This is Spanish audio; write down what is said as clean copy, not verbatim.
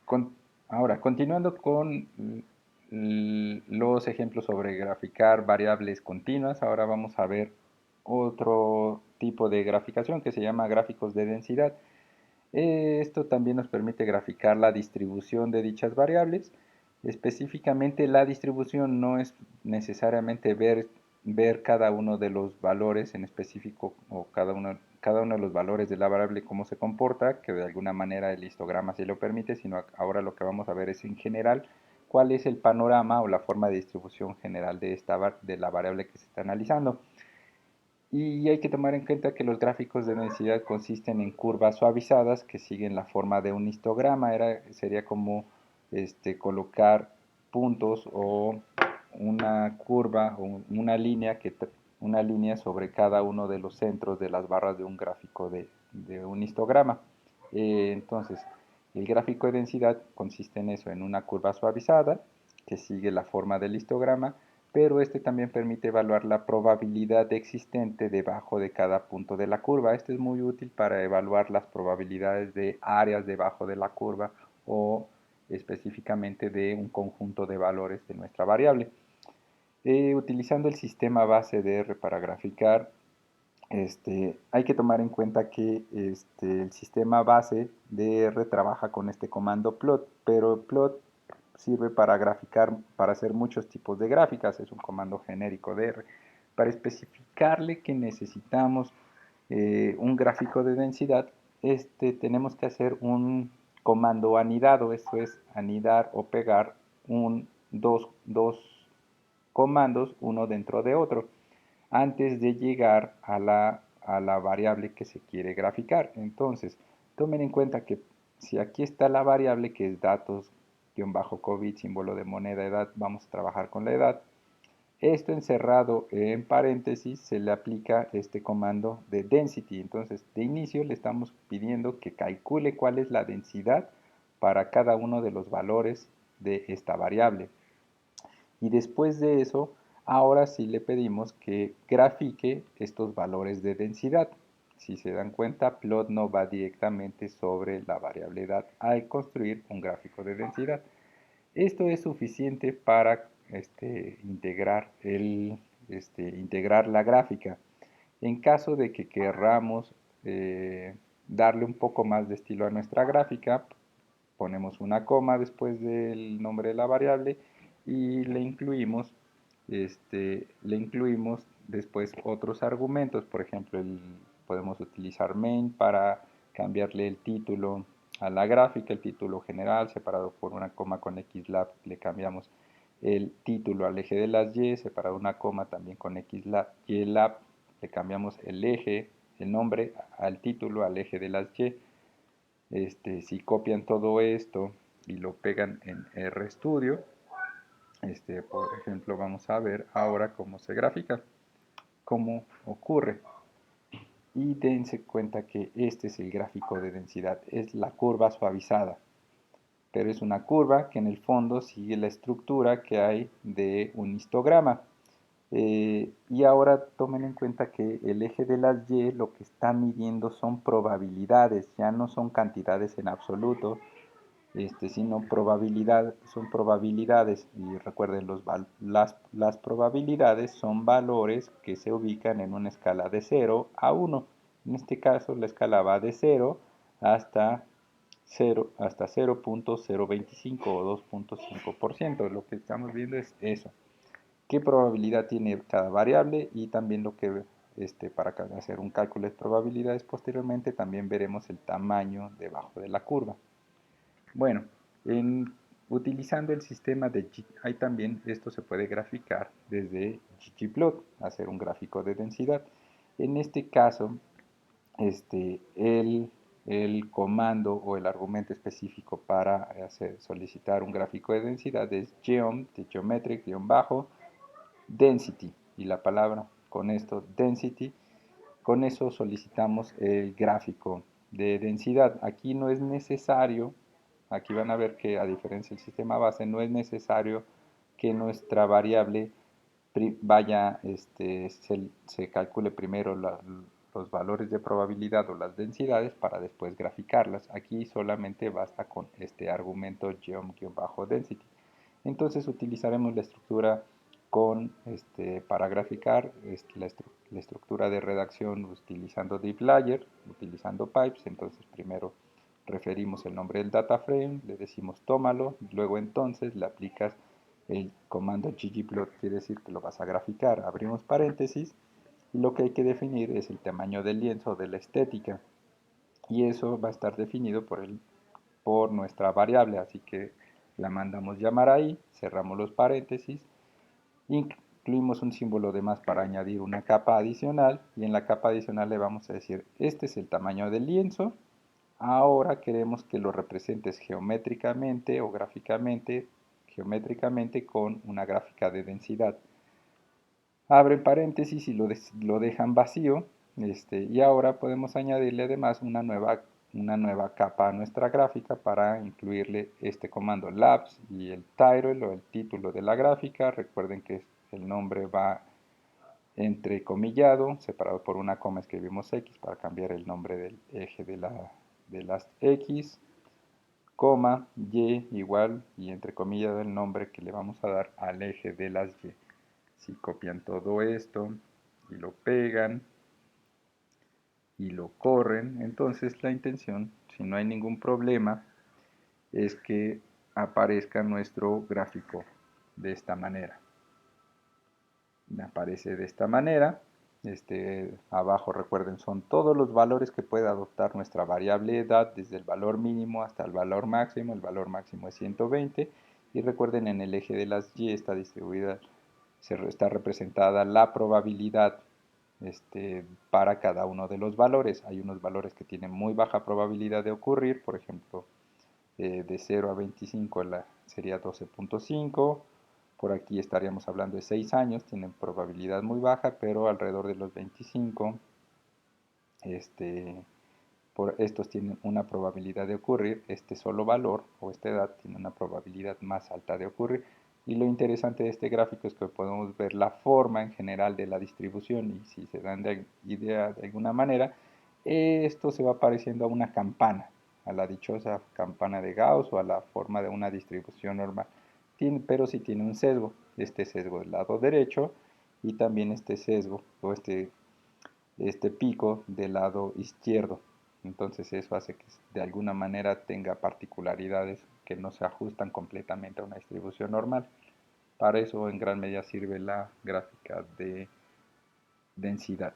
Con- Ahora, continuando con los ejemplos sobre graficar variables continuas, ahora vamos a ver otro tipo de graficación que se llama gráficos de densidad. Esto también nos permite graficar la distribución de dichas variables. Específicamente, la distribución no es necesariamente ver cada uno de los valores en específico o cada uno de los valores de la variable cómo se comporta, que de alguna manera el histograma sí lo permite, sino ahora lo que vamos a ver es en general cuál es el panorama o la forma de distribución general de la variable que se está analizando. Y hay que tomar en cuenta que los gráficos de densidad consisten en curvas suavizadas que siguen la forma de un histograma. Sería como colocar puntos o una curva o una línea sobre cada uno de los centros de las barras de un gráfico de un histograma. Entonces, el gráfico de densidad consiste en eso, en una curva suavizada que sigue la forma del histograma, pero este también permite evaluar la probabilidad existente debajo de cada punto de la curva. Este es muy útil para evaluar las probabilidades de áreas debajo de la curva o específicamente de un conjunto de valores de nuestra variable. Utilizando el sistema base de R para graficar, hay que tomar en cuenta que el sistema base de R trabaja con este comando plot, pero plot sirve para graficar, para hacer muchos tipos de gráficas, es un comando genérico de R. Para especificarle que necesitamos un gráfico de densidad, tenemos que hacer un comando anidado, esto es anidar o pegar dos comandos uno dentro de otro antes de llegar a la variable que se quiere graficar. Entonces, tomen en cuenta que si aquí está la variable que es datos-COVID, símbolo de moneda, edad, vamos a trabajar con la edad. Esto encerrado en paréntesis se le aplica este comando de density. Entonces, de inicio le estamos pidiendo que calcule cuál es la densidad para cada uno de los valores de esta variable. Y después de eso, ahora sí le pedimos que grafique estos valores de densidad. Si se dan cuenta, plot no va directamente sobre la variable edad al construir un gráfico de densidad. Esto es suficiente para integrar la gráfica. En caso de que querramos darle un poco más de estilo a nuestra gráfica, ponemos una coma después del nombre de la variable y le incluimos después otros argumentos. Por ejemplo, podemos utilizar main para cambiarle el título a la gráfica, el título general separado por una coma con xlab, le cambiamos el título al eje de las y, separado una coma también con xlab, ylab, le cambiamos el eje, el nombre al título al eje de las y. Si copian todo esto y lo pegan en RStudio, por ejemplo, vamos a ver ahora cómo se grafica, cómo ocurre. Y dense cuenta que este es el gráfico de densidad, es la curva suavizada, pero es una curva que en el fondo sigue la estructura que hay de un histograma. Y ahora tomen en cuenta que el eje de las Y lo que está midiendo son probabilidades, ya no son cantidades en absoluto, sino son probabilidades. Y recuerden, las probabilidades son valores que se ubican en una escala de 0 a 1. En este caso, la escala va de 0 hasta 0.025 o 2.5%. Lo que estamos viendo es eso. ¿Qué probabilidad tiene cada variable? Y también para hacer un cálculo de probabilidades posteriormente, también veremos el tamaño debajo de la curva. Bueno, utilizando el sistema de hay también esto se puede graficar desde ggplot, hacer un gráfico de densidad. En este caso, este, el, el comando o el argumento específico para solicitar un gráfico de densidad es geom, de geometric-density, y la palabra con esto density, con eso solicitamos el gráfico de densidad. Aquí no es necesario, aquí van a ver que a diferencia del sistema base, no es necesario que nuestra variable vaya, se calcule primero los valores de probabilidad o las densidades para después graficarlas. Aquí solamente basta con este argumento geom-density. Entonces utilizaremos la estructura para graficar la estructura de redacción utilizando dplyr, utilizando pipes. Entonces primero referimos el nombre del data frame, le decimos tómalo, luego entonces le aplicas el comando ggplot, quiere decir que lo vas a graficar. Abrimos paréntesis y lo que hay que definir es el tamaño del lienzo de la estética, y eso va a estar definido por nuestra variable, así que la mandamos llamar ahí, cerramos los paréntesis, incluimos un símbolo de más para añadir una capa adicional, y en la capa adicional le vamos a decir, este es el tamaño del lienzo, ahora queremos que lo representes geométricamente o gráficamente, geométricamente con una gráfica de densidad. Abren paréntesis y lo dejan vacío, y ahora podemos añadirle además una nueva capa a nuestra gráfica para incluirle este comando labs y el title o el título de la gráfica. Recuerden que el nombre va entrecomillado, separado por una coma escribimos X para cambiar el nombre del eje de las X, coma, Y igual y entrecomillado el nombre que le vamos a dar al eje de las Y. Si copian todo esto y lo pegan y lo corren, entonces la intención, si no hay ningún problema, es que aparezca nuestro gráfico de esta manera. Aparece de esta manera. Abajo, recuerden, son todos los valores que puede adoptar nuestra variable edad, desde el valor mínimo hasta el valor máximo. El valor máximo es 120, y recuerden, en el eje de las Y está distribuida, está representada la probabilidad para cada uno de los valores. Hay unos valores que tienen muy baja probabilidad de ocurrir, por ejemplo, de 0 a 25 sería 12.5. Por aquí estaríamos hablando de 6 años, tienen probabilidad muy baja, pero alrededor de los 25, estos tienen una probabilidad de ocurrir. Este solo valor o esta edad tiene una probabilidad más alta de ocurrir. Y lo interesante de este gráfico es que podemos ver la forma en general de la distribución, y si se dan idea de alguna manera, esto se va pareciendo a una campana, a la dichosa campana de Gauss o a la forma de una distribución normal. Pero sí tiene un sesgo, este sesgo del lado derecho, y también este sesgo o este pico del lado izquierdo. Entonces eso hace que de alguna manera tenga particularidades que no se ajustan completamente a una distribución normal. Para eso en gran medida sirve la gráfica de densidad.